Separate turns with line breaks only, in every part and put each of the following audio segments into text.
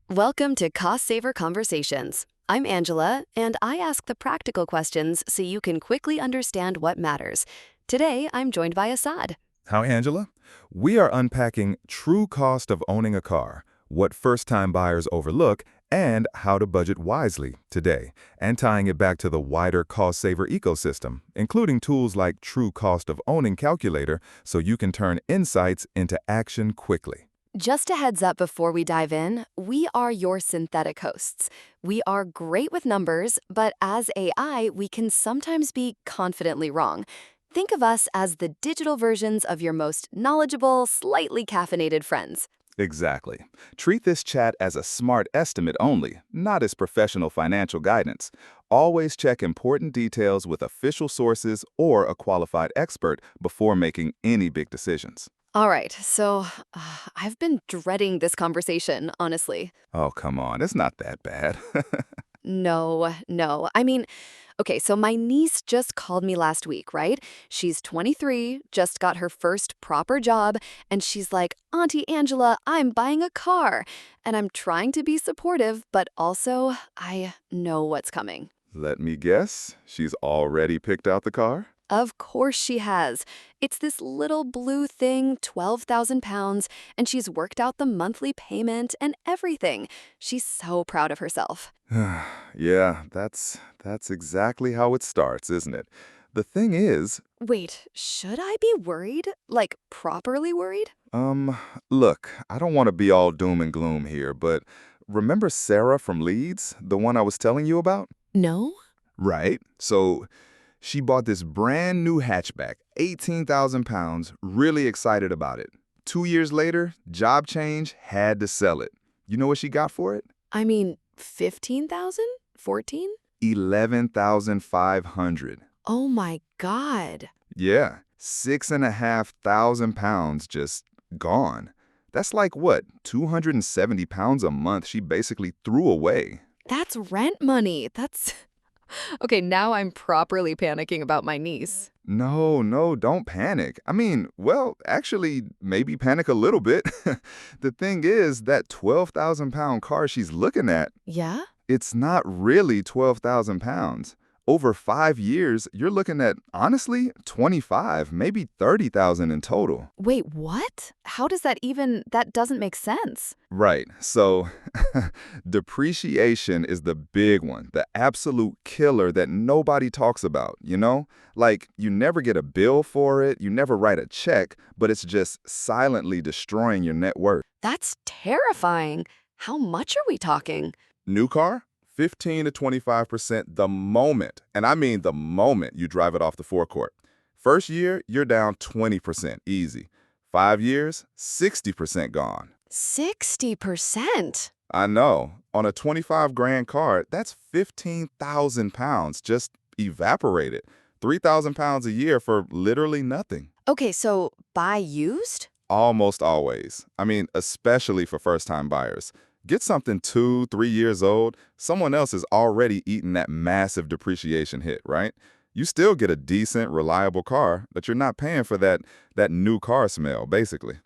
Welcome to Cost Saver Conversations. I'm Angela, and I ask the practical questions so you can quickly understand what matters. Today, I'm joined by Assad.
How, Angela? We are unpacking true cost of owning a car, what first-time buyers overlook, and how to budget wisely today, and tying it back to the wider cost saver ecosystem, including tools like True Cost of Owning Calculator so you can turn insights into action quickly.
Just a heads up before we dive in, we are your synthetic hosts. We are great with numbers, but as AI, we can sometimes be confidently wrong. Think of us as the digital versions of your most knowledgeable, slightly caffeinated friends.
Exactly. Treat this chat as a smart estimate only, not as professional financial guidance. Always check important details with official sources or a qualified expert before making any big decisions.
All right, so I've been dreading this conversation, honestly.
Oh, come on, it's not that bad.
No. I mean, okay, so my niece just called me last week, right? She's 23, just got her first proper job, and she's like, Auntie Angela, I'm buying a car. And I'm trying to be supportive, but also I know what's coming.
Let me guess, she's already picked out the car?
Of course she has. It's this little blue thing, 12,000 pounds, and she's worked out the monthly payment and everything. She's so proud of herself.
Yeah, that's exactly how it starts, isn't it? The thing is,
Wait, should I be worried? Like, properly worried?
um, look, I don't want to be all doom and gloom here, but remember Sarah from Leeds, the one I was telling you about?
No?
Right. So she bought this brand new hatchback, 18,000 pounds, really excited about it. 2 years later, job change, had to sell it. You know what she got for it?
I mean, 15,000? 14?
11,500.
Oh my God.
Yeah, 6,500 pounds just gone. That's like what, 270 pounds a month she basically threw away.
That's rent money. That's. Okay, now I'm properly panicking about my niece.
No, don't panic. I mean, well, actually, maybe panic a little bit. The thing is, that 12,000-pound car she's looking at,
Yeah?
it's not really 12,000 pounds. Over 5 years, you're looking at, honestly, 25, maybe 30,000 in total.
Wait, what? How does that even. That doesn't make sense.
Right. So depreciation is the big one, the absolute killer that nobody talks about, you know? Like, you never get a bill for it, you never write a check, but it's just silently destroying your net worth.
That's terrifying. How much are we talking?
New car? 15 to 25% the moment, and I mean the moment you drive it off the forecourt. First year, you're down 20%, easy. 5 years, 60% gone.
60%?
I know. On a 25 grand car, that's 15,000 pounds just evaporated. 3,000 pounds a year for literally nothing.
Okay, so buy used?
Almost always. I mean, especially for first-time buyers. Get something 2, 3 years old, someone else has already eaten that massive depreciation hit, right? You still get a decent, reliable car, but you're not paying for that new car smell, basically.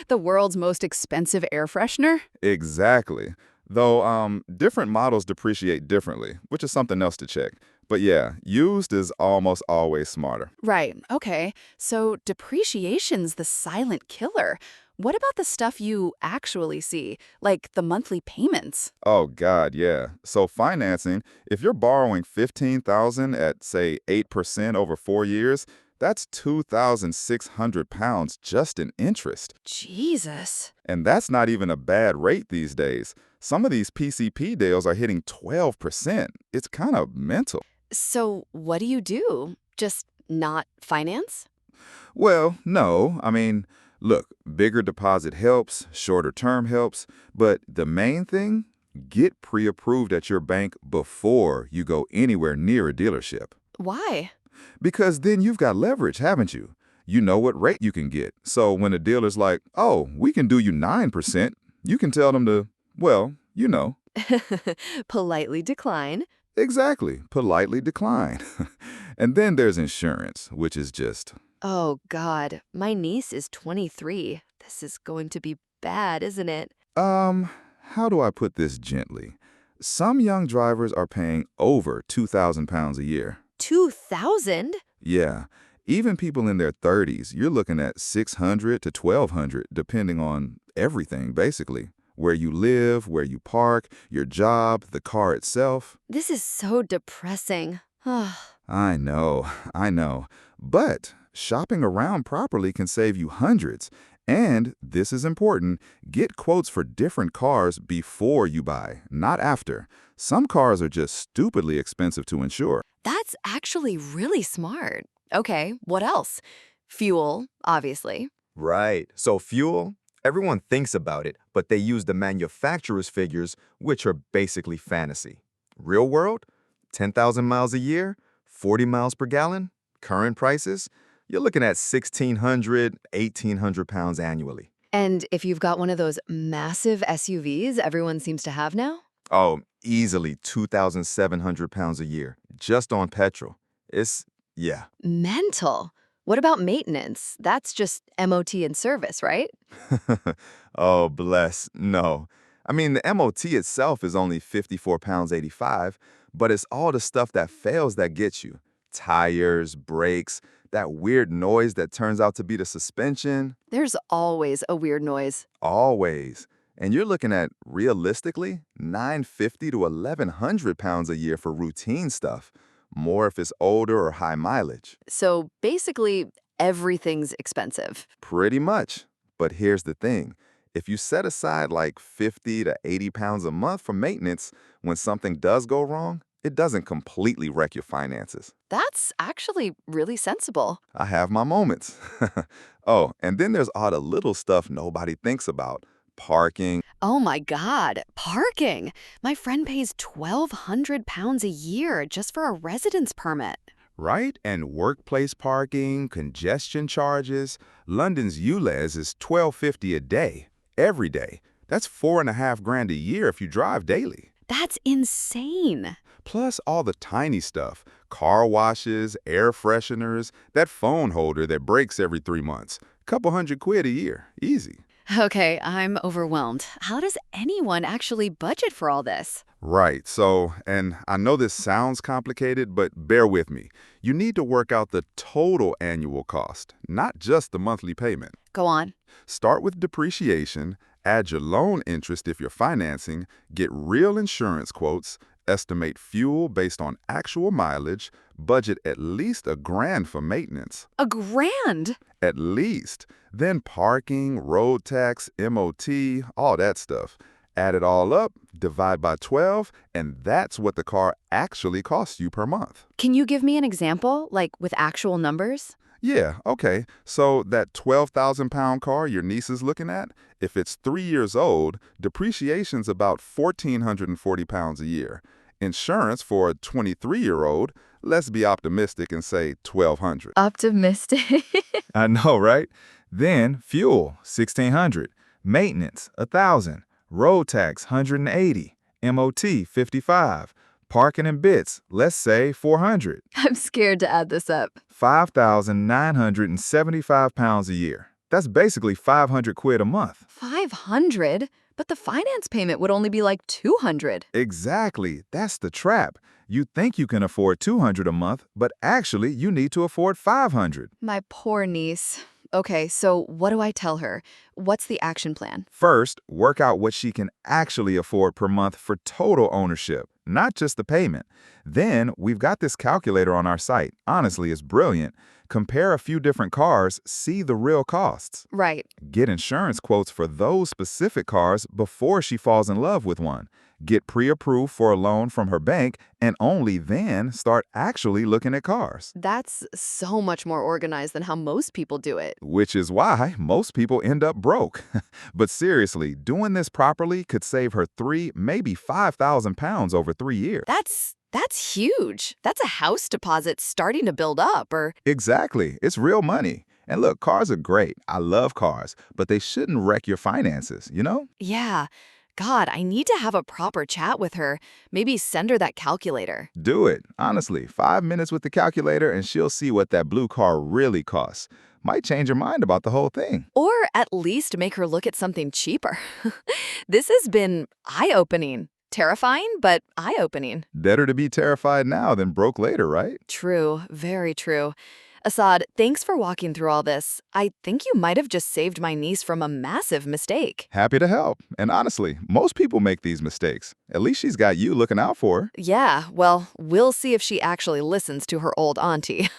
The world's most expensive air freshener?
Exactly. Though different models depreciate differently, which is something else to check. But yeah, used is almost always smarter.
Right, okay. So depreciation's the silent killer. What about the stuff you actually see, like the monthly payments?
Oh God, yeah. So financing, if you're borrowing 15,000 at say 8% over 4 years, that's 2,600 pounds just in interest.
Jesus.
And that's not even a bad rate these days. Some of these PCP deals are hitting 12%. It's kind of mental.
So what do you do? Just not finance?
Well, no. I mean, look, bigger deposit helps, shorter term helps, but the main thing, get pre-approved at your bank before you go anywhere near a dealership.
Why?
Because then you've got leverage, haven't you? You know what rate you can get. So when a dealer's like, oh, we can do you 9%, you can tell them to, well, you know.
Politely decline.
Exactly. Politely decline. And then there's insurance, which is just,
Oh, God. My niece is 23. This is going to be bad, isn't it?
um, How do I put this gently? Some young drivers are paying over 2,000 pounds a year.
2,000?
Yeah, even people in their 30s, you're looking at 600 to 1,200, depending on everything, basically. Where you live, where you park, your job, the car itself.
This is so depressing.
I know, I know. But shopping around properly can save you hundreds. And, this is important, get quotes for different cars before you buy, not after. Some cars are just stupidly expensive to insure.
That's actually really smart. Okay, what else? Fuel, obviously.
Right. So fuel, everyone thinks about it, but they use the manufacturer's figures, which are basically fantasy. Real world, 10,000 miles a year, 40 miles per gallon, current prices, you're looking at 1,600, 1,800 pounds annually.
And if you've got one of those massive SUVs everyone seems to have now?
Oh, easily 2,700 pounds a year, just on petrol. Yeah.
Mental. What about maintenance? That's just MOT and service, right?
Oh, bless. No. I mean, the MOT itself is only 54 pounds 85, but it's all the stuff that fails that gets you. Tires, brakes, that weird noise that turns out to be the suspension.
There's always a weird noise.
Always. And you're looking at, realistically, 950 to 1,100 pounds a year for routine stuff. More if it's older or high mileage.
So basically, everything's expensive.
Pretty much. But here's the thing. If you set aside like 50 to 80 pounds a month for maintenance, when something does go wrong, it doesn't completely wreck your finances.
That's actually really sensible.
I have my moments. Oh, and then there's all the little stuff nobody thinks about. Parking.
Oh my God, parking. My friend pays 1,200 pounds a year just for a residence permit.
Right? And workplace parking, congestion charges. London's ULEZ is $12.50 a day, every day. That's 4.5 grand a year if you drive daily.
That's insane.
Plus all the tiny stuff, car washes, air fresheners, that phone holder that breaks every 3 months. Couple £100 a year, easy.
Okay, I'm overwhelmed. How does anyone actually budget for all this?
Right, so, and I know this sounds complicated, but bear with me. You need to work out the total annual cost, not just the monthly payment.
Go on.
Start with depreciation, add your loan interest if you're financing, get real insurance quotes, estimate fuel based on actual mileage, budget at least $1 grand for maintenance.
$1 grand?
At least. Then parking, road tax, MOT, all that stuff. Add it all up, divide by 12, and that's what the car actually costs you per month.
Can you give me an example, like with actual numbers?
Yeah, okay. So that 12,000-pound car your niece is looking at, if it's 3 years old, depreciation's about 1,440 pounds a year. Insurance for a 23-year-old, let's be optimistic and say 1,200.
Optimistic.
I know, right? Then fuel, 1,600. Maintenance, 1,000. Road tax, 180. MOT, 55. Parking and bits, let's say 400.
I'm scared to add this up.
5,975 pounds a year. That's basically 500 quid a month.
500? But the finance payment would only be like 200.
Exactly. That's the trap. You think you can afford 200 a month, but actually you need to afford 500.
My poor niece. Okay, so what do I tell her? What's the action plan?
First, work out what she can actually afford per month for total ownership, not just the payment. Then, we've got this calculator on our site. Honestly, it's brilliant. Compare a few different cars, see the real costs.
Right.
Get insurance quotes for those specific cars before she falls in love with one. Get pre-approved for a loan from her bank, and only then start actually looking at cars.
That's so much more organized than how most people do it.
Which is why most people end up broke. But seriously, doing this properly could save her 3, maybe 5,000 pounds over 3 years.
That's huge. That's a house deposit starting to build up, or...
Exactly. It's real money. And look, cars are great. I love cars, but they shouldn't wreck your finances, you know?
Yeah. God, I need to have a proper chat with her. Maybe send her that calculator.
Do it. Honestly, 5 minutes with the calculator and she'll see what that blue car really costs.
might change her mind about the whole thing.
Or at least make her look at something cheaper. This has been eye-opening. Terrifying, but eye-opening.
Better to be terrified now than broke later, right?
True, very true. Assad, thanks for walking through all this. I think you might have just saved my niece from a massive mistake.
Happy to help. And honestly, most people make these mistakes. At least she's got you looking out for her.
Yeah, well, we'll see if she actually listens to her old auntie.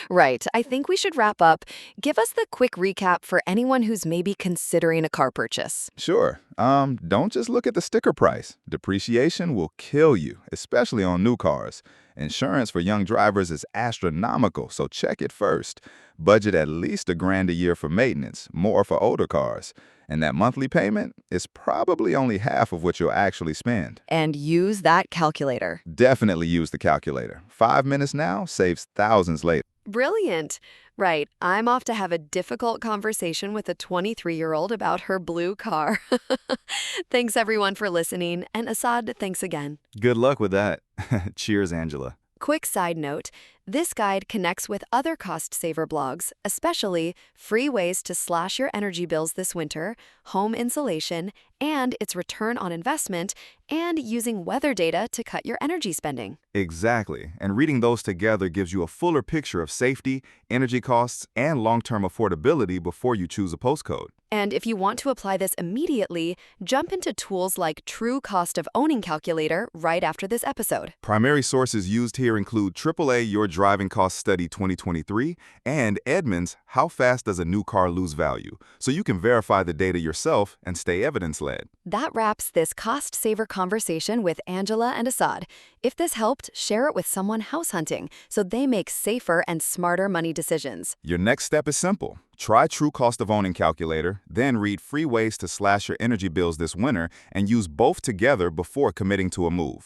Right, I think we should wrap up. Give us the quick recap for anyone who's maybe considering a car purchase.
Sure. Don't just look at the sticker price. Depreciation will kill you, especially on new cars. Insurance for young drivers is astronomical, so check it first. Budget at least $1,000 a year for maintenance, more for older cars. And that monthly payment is probably only half of what you'll actually spend.
And use that calculator.
Definitely use the calculator. 5 minutes now saves thousands later.
Brilliant. Right, I'm off to have a difficult conversation with a 23-year-old about her blue car. Thanks everyone for listening, and Assad, thanks again.
Good luck with that. Cheers, Angela.
Quick side note, this guide connects with other cost-saver blogs, especially free ways to slash your energy bills this winter, home insulation, and its return on investment, and using weather data to cut your energy spending.
Exactly. And reading those together gives you a fuller picture of safety, energy costs, and long-term affordability before you choose a postcode.
And if you want to apply this immediately, jump into tools like True Cost of Owning Calculator right after this episode.
Primary sources used here include AAA Your Driving Cost Study 2023 and Edmunds How Fast Does a New Car Lose Value, so you can verify the data yourself and stay evidence-led.
That wraps this cost-saver conversation with Angela and Assad. If this helped, share it with someone house hunting so they make safer and smarter money decisions.
Your next step is simple. Try True Cost of Owning Calculator, then read free ways to slash your energy bills this winter and use both together before committing to a move.